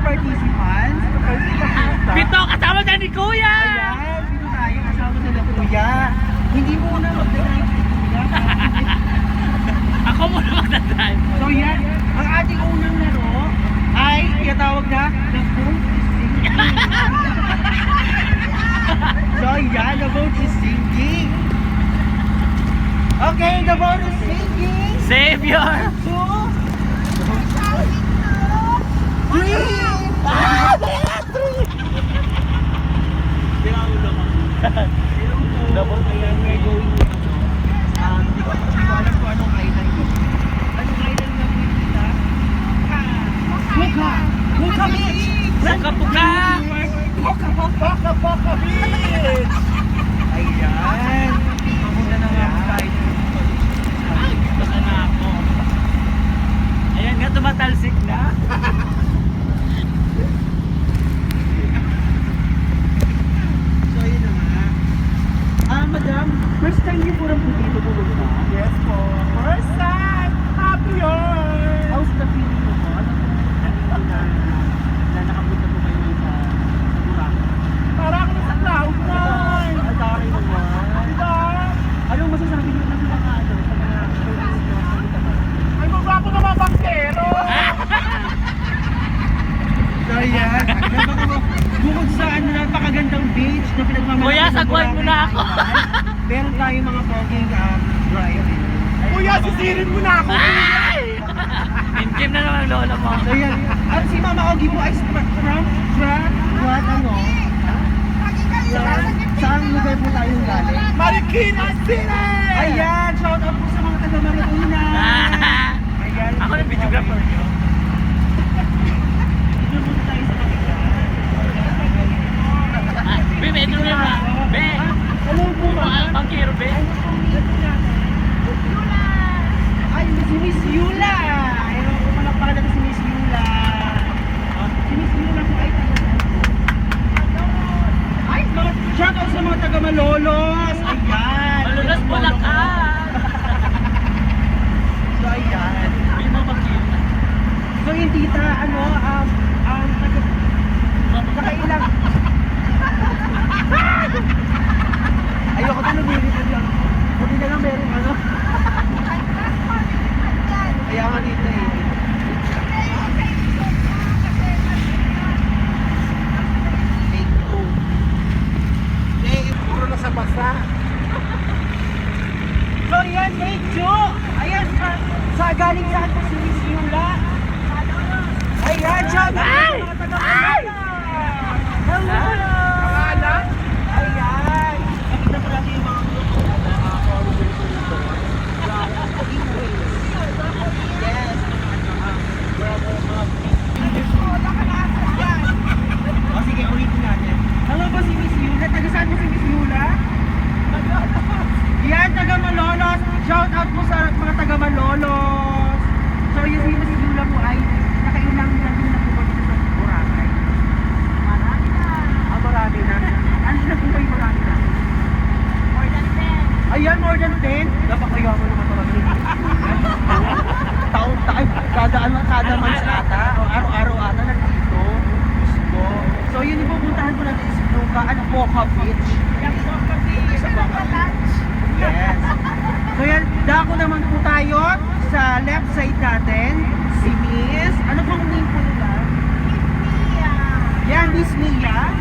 participants. Pito, kasama na ni Kuya! Ayan, dito tayo kasama sila Kuya. Hindi mo na mag-drive si Kuya. Ako muna magdadrive. So yan, ang ating unang laro ay tinatawag na The Boat is Sinking. So yan, the boat is sinking. Okay, the boat is sinking. Savior! So, 3! Double. Ayan, we're going to hindi ko alam kung anong island yun. Anong island na kita? Puka! Puka Beach! Puka-puka! Puka Beach! Ayan! Papunta na nga po tayo dito. Ay, baka na ako. Ayan nga, tumatalsik na. So yun na nga. Madam, first time niyo po rin po dito pumunta? Yes po. First time! Happy yun! How's the feeling mo po? Ano po feeling na nakapunta po kayo sa Boracay? Para ako sa cloud nine! Ang dami naman. Diba? Anong masasabi niyo na sa mga sa mga tourist na pumunta ba? Ay, magwapo na mga bangkero! So yan, bukod sa napakagandang beach na pinagmamalaki Kuya, ng sagwan mo Boracay na ako. Island, meron tayong mga poging drive. Kuya, sisirin mo na ako! Ay! Inkim na naman ang lola mo. So yan, si Mama Ogie po ay what ano? Saan lugar po tayong galing? Marikina City! Ayan, shout out po sa mga taga Marikina. Ayan. Ako na videographer nyo. Dito po tayo sa Marikina. Be, ito na ba? Be! Hello po, ma'am. Bangkero, be! Ay, si Miss Yula! Ayaw ko malakpakan natin si Miss Yula. Si Miss Yula po ay ay, shout out sa mga taga Malolos! Ayan! Malulas mo lang ka! So, ayan. Be mo bangkero. So, yung tita, nakailang. Ayoko na lumilipad lang. Buti na lang meron Kaya nga dito eh. Take two. Puro na sa basa. So yan, take two. Ayan, sa galing saan po si Miss Yula. Ayan, shout out sa mga taga-Manila. Hello! Pangalan? Ayan! Nakita po natin yung mga followers ko dito. Yes! O sige, ulitin natin. Hello po si Miss Yula. Taga saan po si Miss Yula? Yan, taga Malolos. Shout out po sa mga taga Malolos. So yung si Miss Yula po ay nakailang lang din na po ba dito sa Boracay? Marami na. Marami na. Ano na po kayo marami na? More than 10. Ayan, more than 10. Napakayaman naman talaga. Taon-taon, kada months ata, o araw-araw ata nandito. Gusto. So yun yung pupuntahan ko natin is Puka, Puka Beach. Sa Puka Beach. Yes. So yan, dako naman po tayo sa left side natin. Si Miss, ano pong name po nila? Yan, Miss Mia.